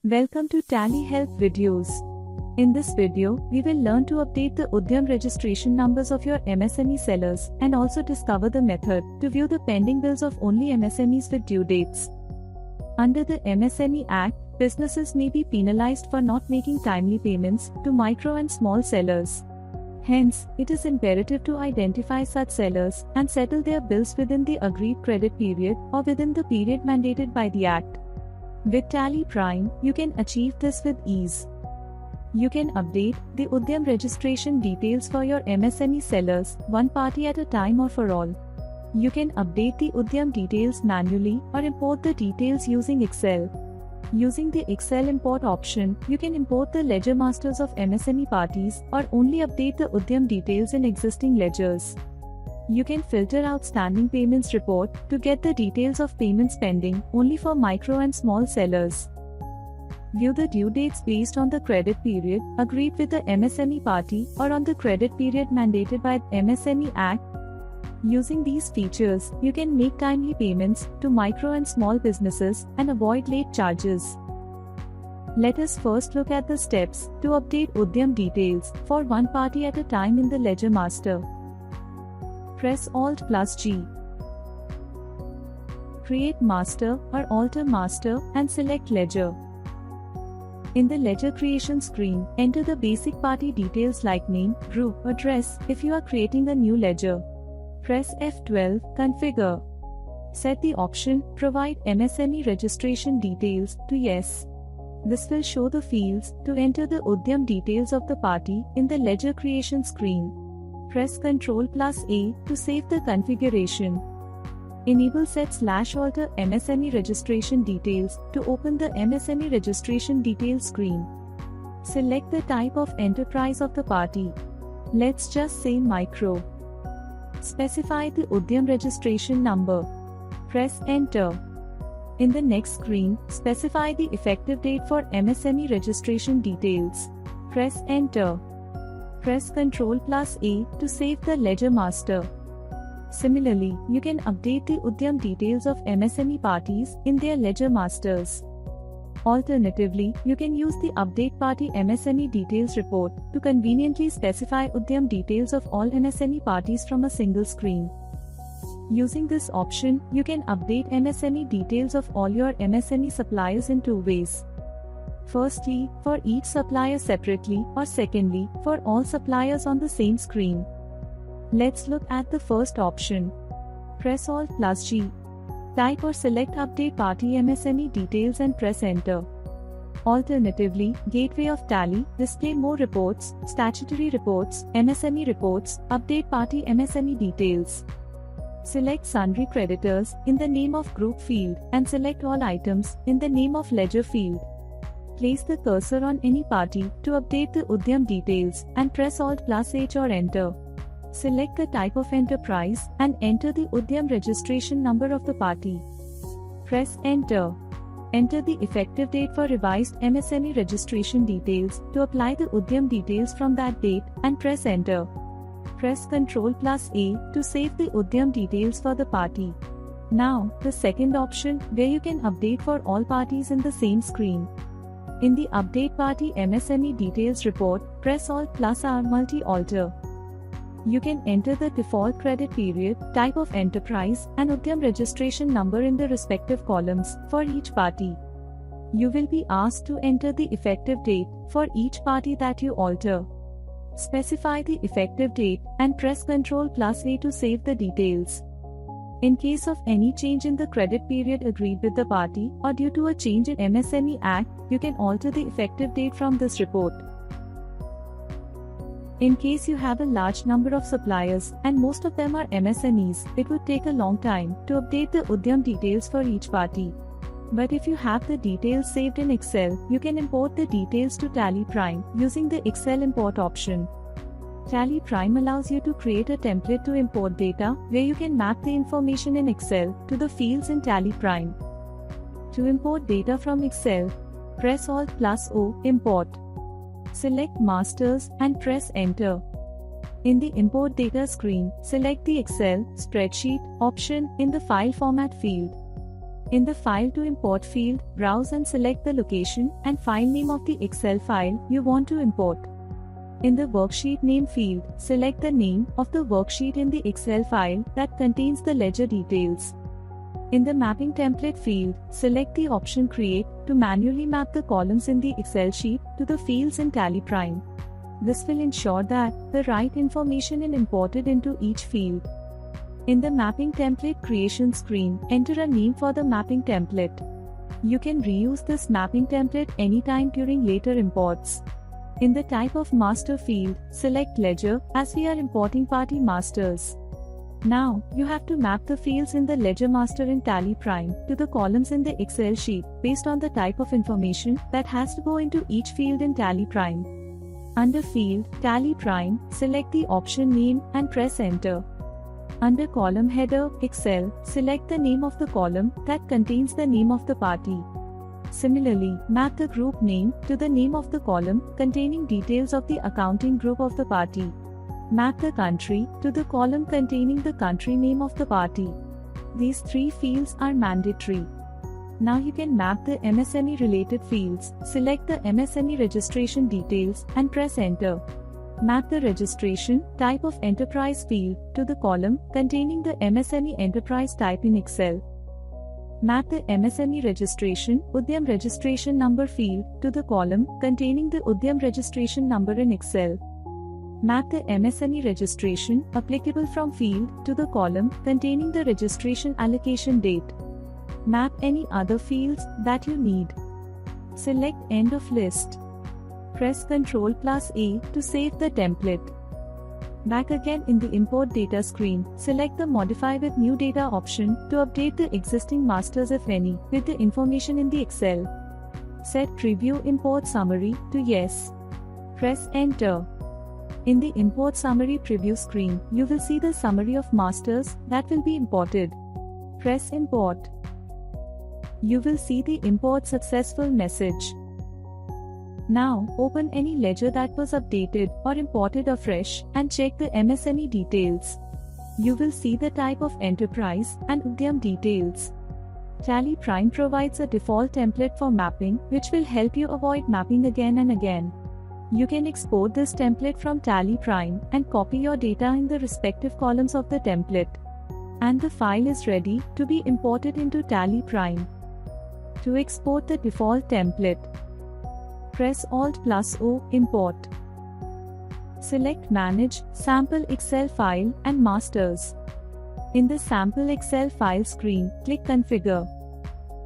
Welcome to Tally Help videos. In this video, we will learn to update the Udyam registration numbers of your MSME sellers and also discover the method to view the pending bills of only MSMEs with due dates. Under the MSME Act, businesses may be penalized for not making timely payments to micro and small sellers. Hence, it is imperative to identify such sellers and settle their bills within the agreed credit period or within the period mandated by the Act. With Tally Prime, you can achieve this with ease. You can update the Udyam registration details for your MSME sellers, one party at a time or for all. You can update the Udyam details manually or import the details using Excel. Using the Excel import option, you can import the ledger masters of MSME parties or only update the Udyam details in existing ledgers. You can filter outstanding payments report to get the details of payments pending only for micro and small sellers. View the due dates based on the credit period agreed with the MSME party or on the credit period mandated by the MSME Act. Using these features, you can make timely payments to micro and small businesses and avoid late charges. Let us first look at the steps to update Udyam details for one party at a time in the Ledger Master. Press Alt+G. Create Master or Alter Master and select Ledger. In the Ledger Creation screen, enter the basic party details like name, group, address if you are creating a new ledger. Press F12, Configure. Set the option, Provide MSME registration details to Yes. This will show the fields to enter the Udyam details of the party in the Ledger Creation screen. Press Ctrl+A to save the configuration. Enable Set/Alter MSME registration details to open the MSME registration details screen. Select the type of enterprise of the party. Let's just say micro. Specify the Udyam registration number. Press Enter. In the next screen, specify the effective date for MSME registration details. Press Enter. Press Ctrl+A to save the Ledger Master. Similarly, you can update the Udyam details of MSME parties in their Ledger Masters. Alternatively, you can use the Update Party MSME Details report to conveniently specify Udyam details of all MSME parties from a single screen. Using this option, you can update MSME details of all your MSME suppliers in two ways. Firstly, for each supplier separately, or secondly, for all suppliers on the same screen. Let's look at the first option. Press Alt+G. Type or select Update Party MSME Details and press Enter. Alternatively, Gateway of Tally, display more reports, statutory reports, MSME reports, Update Party MSME Details. Select Sundry Creditors in the Name of Group field and select All Items in the Name of Ledger field. Place the cursor on any party to update the Udyam details and press Alt+H or Enter. Select the type of enterprise and enter the Udyam registration number of the party. Press Enter. Enter the effective date for revised MSME registration details to apply the Udyam details from that date and press Enter. Press Ctrl+A to save the Udyam details for the party. Now, the second option where you can update for all parties in the same screen. In the Update Party MSME Details report, press Alt+R Multi-Alter. You can enter the default credit period, type of enterprise, and Udyam registration number in the respective columns for each party. You will be asked to enter the effective date for each party that you alter. Specify the effective date and press Ctrl+A to save the details. In case of any change in the credit period agreed with the party or due to a change in MSME Act, you can alter the effective date from this report. In case you have a large number of suppliers and most of them are MSMEs, it would take a long time to update the Udyam details for each party. But if you have the details saved in Excel, you can import the details to Tally Prime using the Excel import option. Tally Prime allows you to create a template to import data where you can map the information in Excel to the fields in Tally Prime. To import data from Excel, press Alt+O, Import. Select Masters and press Enter. In the Import Data screen, select the Excel Spreadsheet option in the File Format field. In the File to Import field, browse and select the location and file name of the Excel file you want to import. In the Worksheet Name field, select the name of the worksheet in the Excel file that contains the ledger details. In the Mapping Template field, select the option Create to manually map the columns in the Excel sheet to the fields in Tally Prime. This will ensure that the right information is imported into each field. In the Mapping Template Creation screen, enter a name for the mapping template. You can reuse this mapping template anytime during later imports. In the Type of Master field, select Ledger as we are importing party masters. Now, you have to map the fields in the Ledger Master in Tally Prime to the columns in the Excel sheet based on the type of information that has to go into each field in Tally Prime. Under Field, Tally Prime, select the option Name and press Enter. Under Column Header, Excel, select the name of the column that contains the name of the party. Similarly, map the group name to the name of the column containing details of the accounting group of the party. Map the country to the column containing the country name of the party. These three fields are mandatory. Now you can map the MSME related fields. Select the MSME registration details and press Enter. Map the registration type of enterprise field to the column containing the MSME enterprise type in Excel. Map the MSME registration Udyam registration number field to the column containing the Udyam registration number in Excel. Map the MSME registration applicable from field to the column containing the registration allocation date. Map any other fields that you need. Select End of List. Press Ctrl+A to save the template. Back again in the Import Data screen, select the Modify with New Data option to update the existing masters if any with the information in the Excel. Set Preview Import Summary to Yes. Press Enter. In the Import Summary preview screen, you will see the summary of masters that will be imported. Press Import. You will see the Import Successful message. Now, open any ledger that was updated or imported afresh and check the MSME details. You will see the type of enterprise and Udyam details. Tally Prime provides a default template for mapping, which will help you avoid mapping again and again. You can export this template from Tally Prime and copy your data in the respective columns of the template. And the file is ready to be imported into Tally Prime. To export the default template, press Alt+O, Import. Select Manage, Sample Excel File and Masters. In the Sample Excel File screen, click Configure.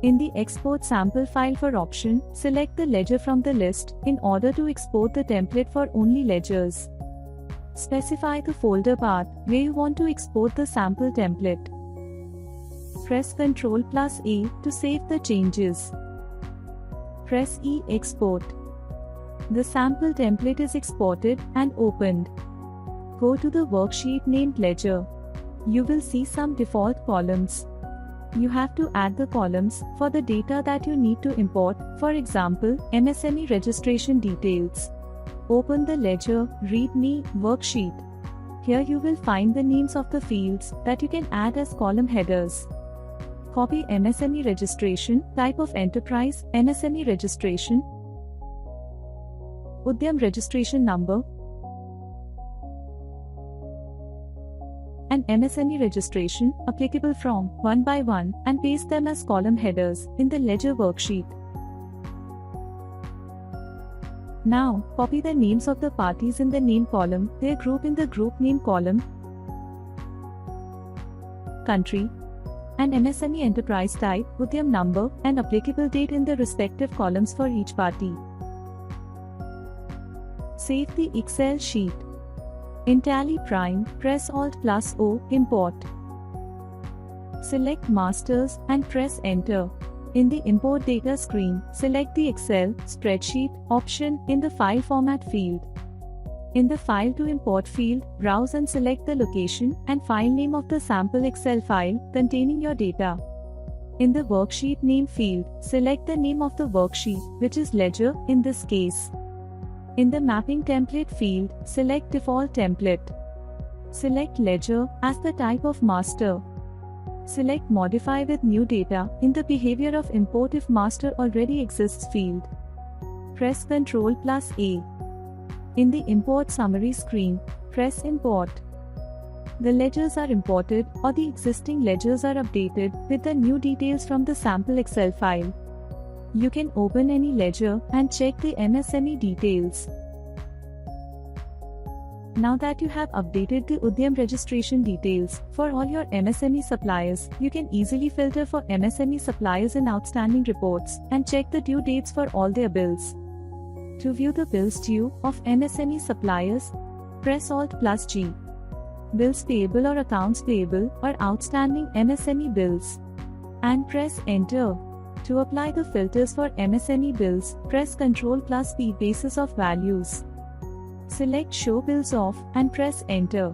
In the Export Sample File for option, select the ledger from the list in order to export the template for only ledgers. Specify the folder path where you want to export the sample template. Press Ctrl+A to save the changes. Press E Export. The sample template is exported and opened. Go to the worksheet named Ledger. You will see some default columns. You have to add the columns for the data that you need to import, for example, MSME registration details. Open the Ledger README worksheet. Here you will find the names of the fields that you can add as column headers. Copy MSME registration, type of enterprise, MSME registration, Udyam registration number, and MSME registration applicable from one by one and paste them as column headers in the Ledger worksheet. Now, copy the names of the parties in the name column, their group in the group name column, country, and MSME enterprise type, Udyam number, and applicable date in the respective columns for each party. Save the Excel sheet. In Tally Prime, press Alt+O, Import. Select Masters and press Enter. In the Import Data screen, select the Excel Spreadsheet option in the File Format field. In the File to Import field, browse and select the location and file name of the sample Excel file containing your data. In the Worksheet Name field, select the name of the worksheet, which is Ledger in this case. In the Mapping Template field, select Default Template. Select Ledger as the type of master. Select Modify with New Data in the Behavior of Import if Master already exists field. Press Ctrl+A. In the Import Summary screen, press Import. The ledgers are imported or the existing ledgers are updated with the new details from the sample Excel file. You can open any ledger and check the MSME details. Now that you have updated the Udyam registration details for all your MSME suppliers, you can easily filter for MSME suppliers in outstanding reports and check the due dates for all their bills. To view the bills due of MSME suppliers, press Alt+G. Bills payable or accounts payable or outstanding MSME bills. And press Enter. To apply the filters for MSME bills, press Ctrl+P basis of values. Select Show Bills Of and press Enter.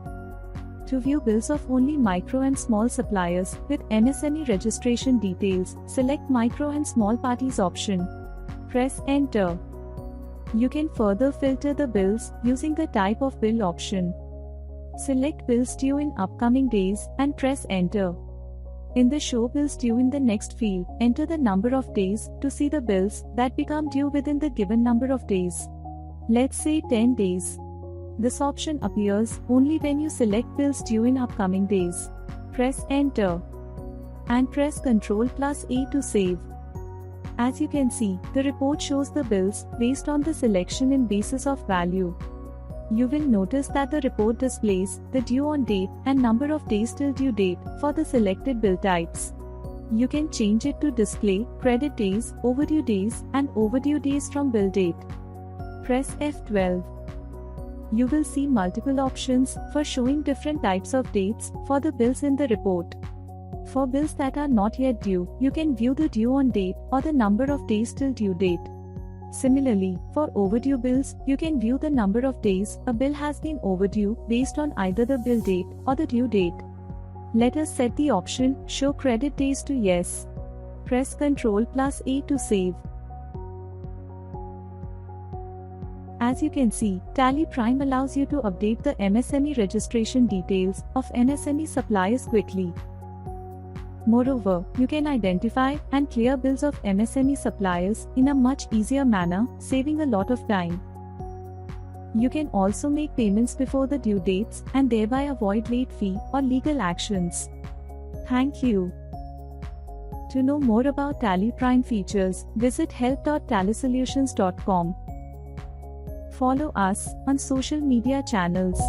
To view bills of only micro and small suppliers with MSME registration details, select Micro and Small Parties option. Press Enter. You can further filter the bills using the Type of Bill option. Select Bills Due in Upcoming Days and press Enter. In the Show Bills Due in the Next field, enter the number of days to see the bills that become due within the given number of days. Let's say 10 days. This option appears only when you select bills due in upcoming days. Press Enter. And press Ctrl+A to save. As you can see, the report shows the bills based on the selection in basis of value. You will notice that the report displays the due on date and number of days till due date for the selected bill types. You can change it to display credit days, overdue days, and overdue days from bill date. Press F12. You will see multiple options for showing different types of dates for the bills in the report. For bills that are not yet due, you can view the due on date or the number of days till due date. Similarly, for overdue bills, you can view the number of days a bill has been overdue based on either the bill date or the due date. Let us set the option Show Credit Days to Yes. Press Ctrl+A to save. As you can see, Tally Prime allows you to update the MSME registration details of MSME suppliers quickly. Moreover, you can identify and clear bills of MSME suppliers in a much easier manner, saving a lot of time. You can also make payments before the due dates and thereby avoid late fee or legal actions. Thank you. To know more about Tally Prime features, visit help.tallysolutions.com. Follow us on social media channels.